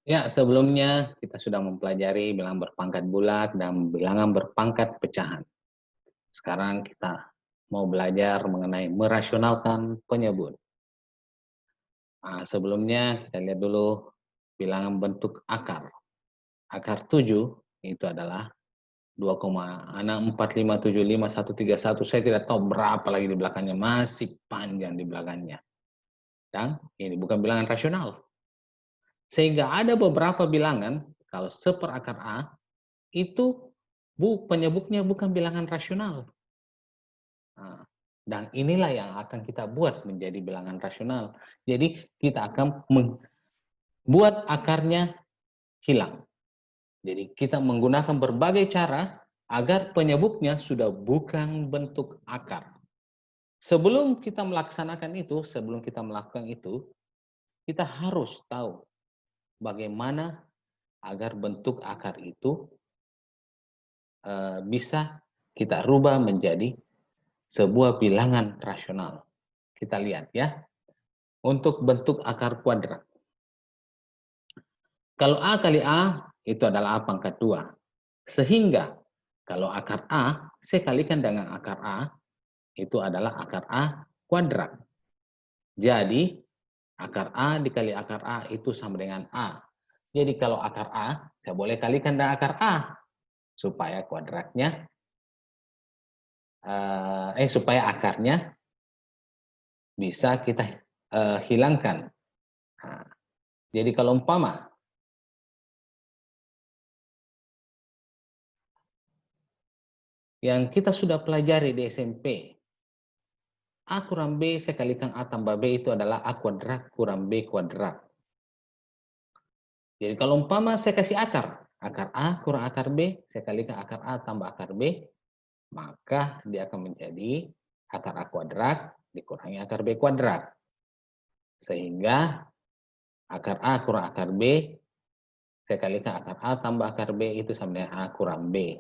Ya, sebelumnya kita sudah mempelajari bilangan berpangkat bulat dan bilangan berpangkat pecahan. Sekarang kita mau belajar mengenai merasionalkan penyebut. Nah, sebelumnya kita lihat dulu bilangan bentuk akar. Akar 7 itu adalah 2,645751131. Saya tidak tahu berapa lagi di belakangnya, masih panjang di belakangnya. Dan ini bukan bilangan rasional. Sehingga ada beberapa bilangan, kalau seperakar A, itu penyebutnya bukan bilangan rasional. Nah, dan inilah yang akan kita buat menjadi bilangan rasional. Jadi kita akan membuat akarnya hilang. Jadi kita menggunakan berbagai cara agar penyebutnya sudah bukan bentuk akar. Sebelum kita melaksanakan itu, sebelum kita melakukan itu, kita harus tahu bagaimana agar bentuk akar itu bisa kita rubah menjadi sebuah bilangan rasional. Kita lihat ya, untuk bentuk akar kuadrat. Kalau A kali A, itu adalah A pangkat 2. Sehingga, kalau akar A, saya kalikan dengan akar A, itu adalah akar A kuadrat. Jadi, akar A dikali akar A itu sama dengan A. Jadi, kalau akar A, saya boleh kalikan dengan akar A, supaya kuadratnya, supaya akarnya bisa kita hilangkan. Nah, jadi kalau umpama yang kita sudah pelajari di SMP, A kurang B saya kalikan A tambah B itu adalah A kuadrat kurang B kuadrat. Jadi kalau umpama saya kasih akar A kurang akar B, saya kalikan akar A tambah akar B, maka dia akan menjadi akar A kuadrat dikurangi akar B kuadrat. Sehingga akar A kurang akar B, saya kalikan akar A tambah akar B itu sama dengan A kurang B.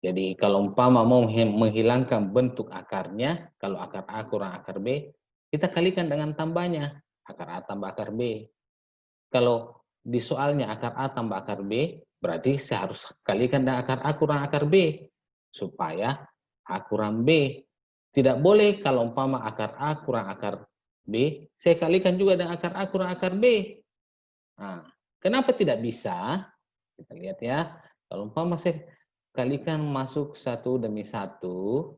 Jadi kalau umpama mau menghilangkan bentuk akarnya, kalau akar A kurang akar B, kita kalikan dengan tambahnya, akar A tambah akar B. Kalau di soalnya akar A tambah akar B, berarti saya harus kalikan dengan akar A kurang akar B, supaya A kurang B. Tidak boleh kalau umpama akar A kurang akar B, saya kalikan juga dengan akar A kurang akar B. Nah, kenapa tidak bisa? Kita lihat ya, kalau umpama saya kalikan masuk satu demi satu,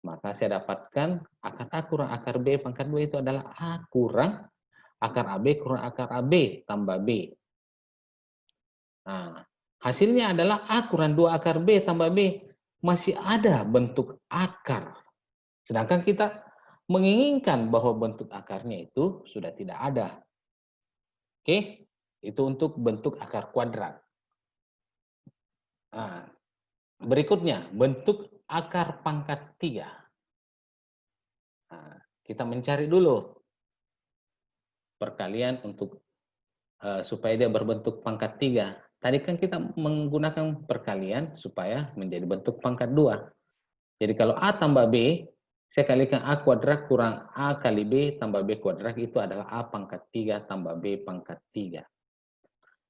maka saya dapatkan akar A kurang akar B pangkat 2 itu adalah A kurang akar AB kurang akar AB tambah B. Nah, hasilnya adalah A kurang 2 akar B tambah B. Masih ada bentuk akar. Sedangkan kita menginginkan bahwa bentuk akarnya itu sudah tidak ada. Oke, itu untuk bentuk akar kuadrat. Nah, berikutnya, bentuk akar pangkat 3. Nah, kita mencari dulu perkalian untuk supaya dia berbentuk pangkat 3. Tadi kan kita menggunakan perkalian supaya menjadi bentuk pangkat 2. Jadi kalau A tambah B, saya kalikan A kuadrat kurang A kali B tambah B kuadrat itu adalah A pangkat 3 tambah B pangkat 3.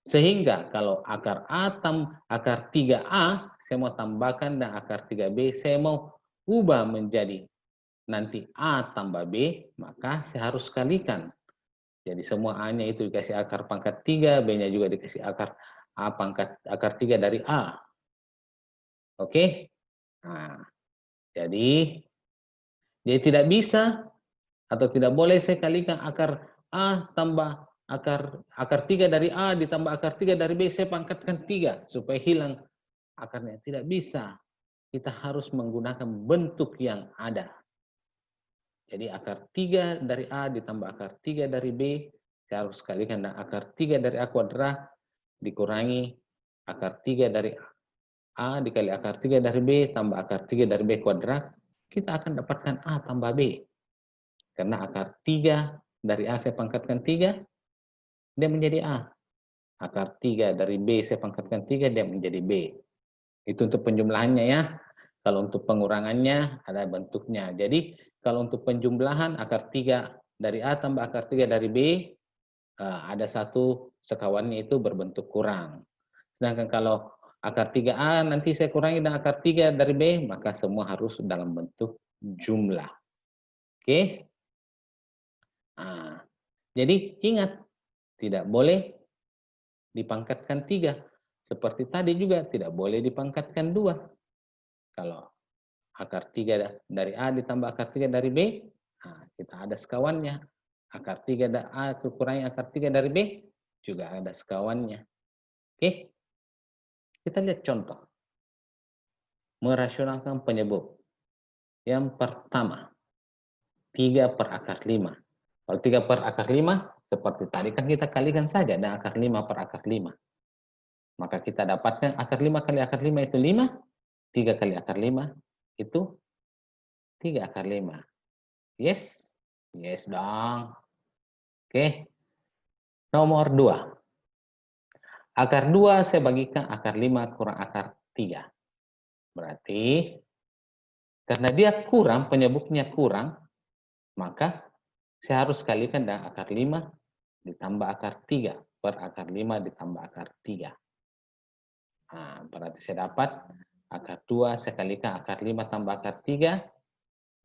Sehingga kalau akar akar 3A, saya mau tambahkan dan akar 3B, saya mau ubah menjadi nanti A tambah B, maka saya harus kalikan. Jadi semua A-nya itu dikasih akar pangkat 3, B-nya juga dikasih akar akar 3 dari A. Oke? Nah, jadi tidak bisa atau tidak boleh saya kalikan akar A tambah akar 3 dari A ditambah akar 3 dari B, saya pangkatkan 3 supaya hilang akarnya. Tidak bisa. Kita harus menggunakan bentuk yang ada. Jadi akar 3 dari A ditambah akar 3 dari B, saya harus kalikan dengan akar 3 dari A kuadrat dikurangi akar 3 dari A dikali akar 3 dari B tambah akar 3 dari B kuadrat, kita akan dapatkan A tambah B. Karena akar 3 dari A saya pangkatkan 3, dia menjadi A. Akar 3 dari B saya pangkatkan 3, dia menjadi B. Itu untuk penjumlahannya ya. Kalau untuk pengurangannya ada bentuknya. Jadi kalau untuk penjumlahan akar 3 dari A tambah akar 3 dari B, ada satu sekawannya itu berbentuk kurang. Sedangkan kalau akar 3A nanti saya kurangi dengan akar 3 dari B, maka semua harus dalam bentuk jumlah. Oke? Nah, jadi ingat, tidak boleh dipangkatkan 3. Seperti tadi juga tidak boleh dipangkatkan 2. Kalau akar 3 dari A ditambah akar 3 dari B, nah, kita ada sekawannya. Akar 3 dari A kurangi akar 3 dari B, juga ada sekawannya. Oke? Kita lihat contoh. Merasionalkan penyebut. Yang pertama, 3 per akar 5. Kalau 3 per akar 5, seperti tadi kan kita kalikan saja dengan akar 5 per akar 5. Maka kita dapatkan akar 5 kali akar 5 itu 5, 3 kali akar 5 itu 3 akar 5. Yes? Yes dong. Oke. Nomor 2. Akar 2 saya bagikan akar 5 kurang akar 3. Berarti karena dia kurang, penyebutnya kurang, maka saya harus kalikan dengan akar 5 ditambah akar 3 per akar 5 ditambah akar 3. Nah, berarti saya dapat akar 2 saya kalikan akar 5 tambah akar 3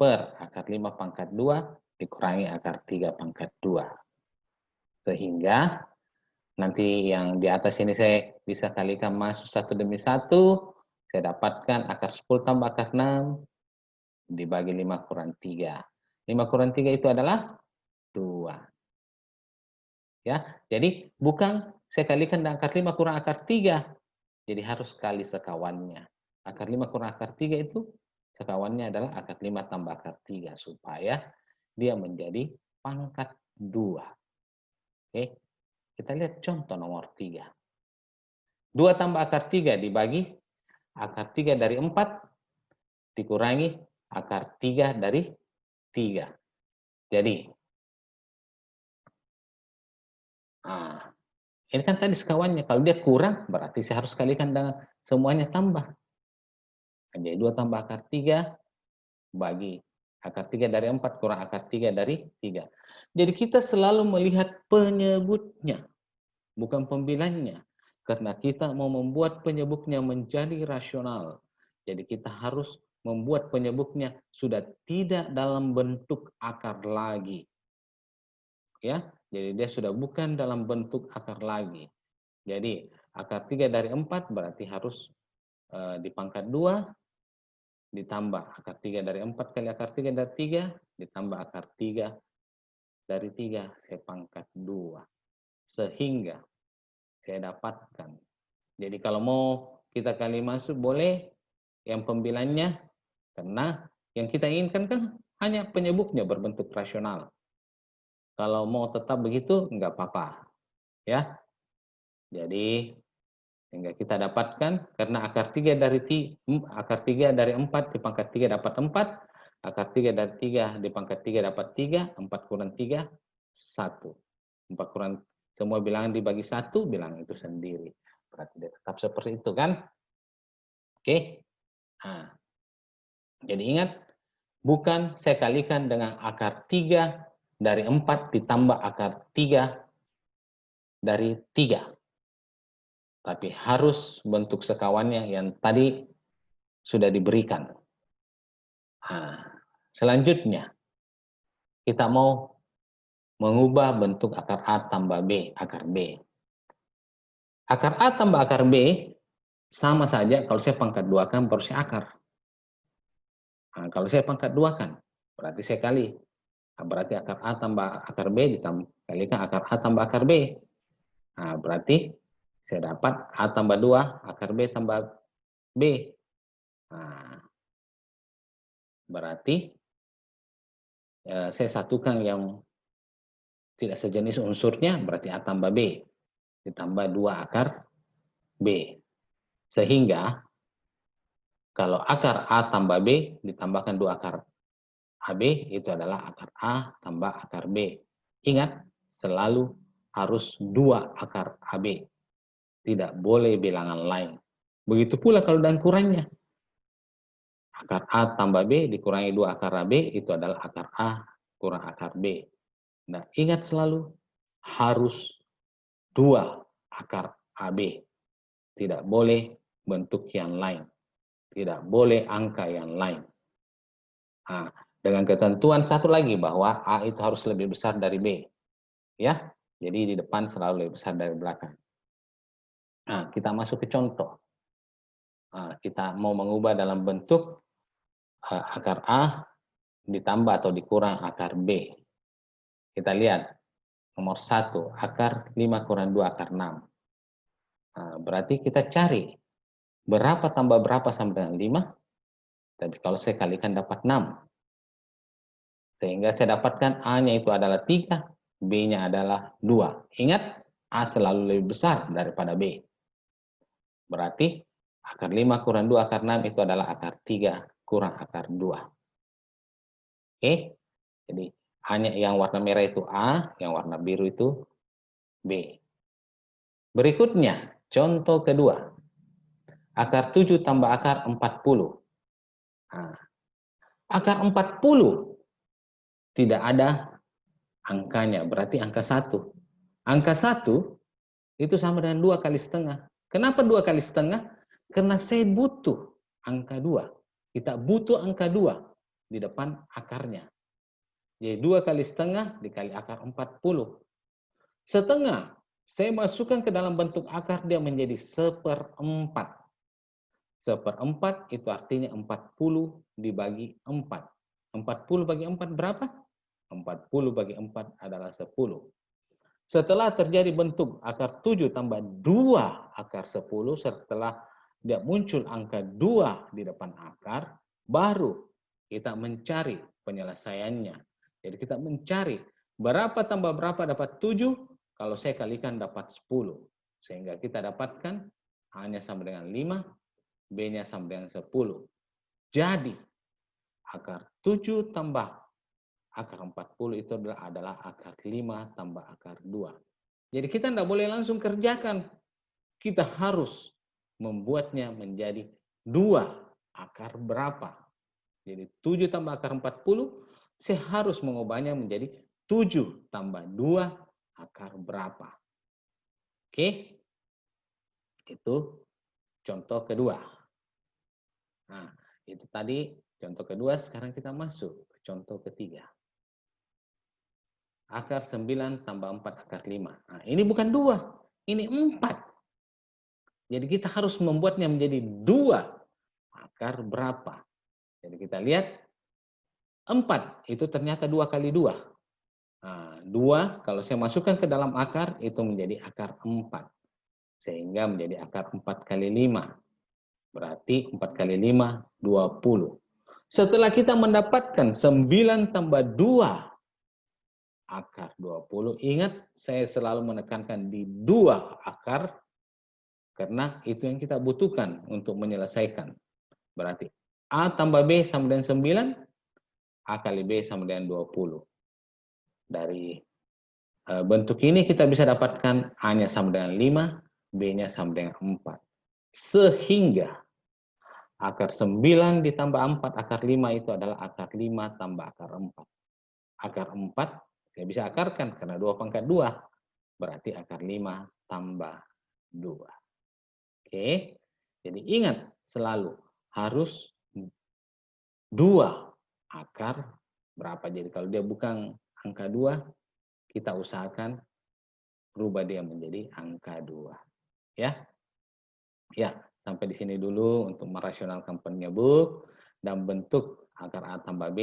per akar 5 pangkat 2 dikurangi akar 3 pangkat 2. Sehingga nanti yang di atas ini saya bisa kalikan masuk satu demi satu, saya dapatkan akar 10 tambah akar 6 dibagi 5 kurang 3. 5 kurang 3 itu adalah 2. Ya, jadi bukan saya kalikan dengan akar 5 kurang akar 3. Jadi harus kali sekawannya. Akar 5 kurang akar 3 itu sekawannya adalah akar 5 tambah akar 3 supaya dia menjadi pangkat 2. Oke. Kita lihat contoh nomor 3. 2 tambah akar 3 dibagi akar 3 dari 4 dikurangi akar 3 dari 3. Jadi, ini kan tadi sekawannya. Kalau dia kurang, berarti saya harus kalikan dengan semuanya tambah. Jadi 2 tambah akar 3 bagi akar 3 dari 4 kurang akar 3 dari 3. Jadi kita selalu melihat penyebutnya, bukan pembilangnya. Karena kita mau membuat penyebutnya menjadi rasional. Jadi kita harus membuat penyebutnya sudah tidak dalam bentuk akar lagi. Ya, jadi dia sudah bukan dalam bentuk akar lagi. Jadi akar 3 dari 4 berarti harus dipangkat 2 ditambah akar 3 dari 4 kali akar 3 dari 3 ditambah akar 3 dari 3 saya pangkat 2. Sehingga saya dapatkan. Jadi kalau mau kita kali masuk boleh yang pembilangnya, karena yang kita inginkan kan hanya penyebutnya berbentuk rasional. Kalau mau tetap begitu enggak apa-apa. Ya. Jadi sehingga kita dapatkan karena akar 3 dari 4 dipangkat 3 dapat 4, akar 3 dari 3 dipangkat 3 dapat 3, 4 kurang 3, 1. 4 kurang semua bilangan dibagi 1, bilangan itu sendiri. Berarti dia tetap seperti itu kan? Oke. Nah, jadi ingat, bukan saya kalikan dengan akar 3 dari 4 ditambah akar 3 dari 3. Tapi harus bentuk sekawannya yang tadi sudah diberikan. Nah, selanjutnya kita mau mengubah bentuk akar A tambah B, akar B. Akar A tambah akar B sama saja kalau saya pangkat 2 kan baru saya akar. Nah, kalau saya pangkat 2 kan, berarti saya kali. Nah, berarti akar A tambah akar B dikalikan akar A tambah akar B. Nah, berarti saya dapat A tambah 2, akar B tambah B. Nah, berarti saya satukan yang tidak sejenis unsurnya, berarti A tambah B. Ditambah 2 akar B. Sehingga kalau akar A tambah B ditambahkan 2 akar AB, itu adalah akar A tambah akar B. Ingat, selalu harus 2 akar AB. Tidak boleh bilangan lain. Begitu pula kalau dengan kurangnya. Akar A tambah B dikurangi 2 akar AB, itu adalah akar A kurang akar B. Nah, ingat selalu, harus 2 akar AB. Tidak boleh bentuk yang lain. Tidak boleh angka yang lain. Nah, dengan ketentuan satu lagi bahwa A itu harus lebih besar dari B. Ya, jadi di depan selalu lebih besar dari belakang. Nah, kita masuk ke contoh. Nah, kita mau mengubah dalam bentuk akar A ditambah atau dikurang akar B. Kita lihat nomor 1, akar 5 kurang 2 akar 6. Nah, berarti kita cari berapa tambah berapa sama dengan 5. Tapi kalau saya kalikan dapat 6. Sehingga saya dapatkan A-nya itu adalah 3, B-nya adalah 2. Ingat, A selalu lebih besar daripada B. Berarti akar 5 kurang 2 akar 6 itu adalah akar 3 kurang akar 2. Oke? Jadi hanya yang warna merah itu A, yang warna biru itu B. Berikutnya, contoh kedua. Akar 7 tambah akar 40. Nah, akar 40 tidak ada angkanya, berarti angka 1. Angka 1 itu sama dengan 2 kali setengah. Kenapa 2 kali setengah? Karena saya butuh angka 2. Kita butuh angka 2 di depan akarnya. Jadi 2 kali setengah dikali akar 40. Setengah, saya masukkan ke dalam bentuk akar, dia menjadi 1/4. 1/4 itu artinya 40 dibagi 4. 40 bagi 4 berapa? 40 bagi 4 adalah 10. Setelah terjadi bentuk akar 7 tambah 2 akar 10, setelah dia muncul angka 2 di depan akar, baru kita mencari penyelesaiannya. Jadi kita mencari berapa tambah berapa dapat 7, kalau saya kalikan dapat 10. Sehingga kita dapatkan A-nya sama dengan 5, B-nya sama dengan 10. Jadi, akar 7 tambah akar 40 itu adalah akar 5 tambah akar 2. Jadi kita tidak boleh langsung kerjakan. Kita harus membuatnya menjadi 2 akar berapa. Jadi 7 tambah akar 40, saya harus mengubahnya menjadi 7 tambah 2 akar berapa. Oke? Itu contoh kedua. Nah, itu tadi contoh kedua, sekarang kita masuk ke contoh ketiga. Akar 9 tambah 4 akar 5. Nah, ini bukan 2, ini 4. Jadi kita harus membuatnya menjadi 2 akar berapa. Jadi kita lihat 4 itu ternyata 2 kali 2. Nah, 2 kalau saya masukkan ke dalam akar itu menjadi akar 4. Sehingga menjadi akar 4 kali 5. Berarti 4 kali 5, 20. Setelah kita mendapatkan 9 tambah 2 akar 20, ingat saya selalu menekankan di 2 akar, karena itu yang kita butuhkan untuk menyelesaikan. Berarti A tambah B sama dengan 9, A kali B sama dengan 20. Dari bentuk ini kita bisa dapatkan A-nya sama dengan 5, B-nya sama dengan 4. Sehingga akar 9 ditambah 4 akar 5 itu adalah akar 5 tambah akar 4. Akar 4 saya bisa akarkan karena 2 pangkat 2. Berarti akar 5 tambah 2. Oke. Jadi ingat selalu harus 2 akar berapa. Jadi kalau dia bukan angka 2, kita usahakan rubah dia menjadi angka 2. Ya. Ya, sampai di sini dulu untuk merasionalkan penyebut dan bentuk akar A tambah B.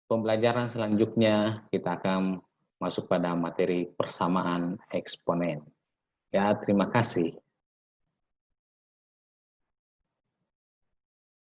Pembelajaran selanjutnya kita akan masuk pada materi persamaan eksponen. Ya, terima kasih.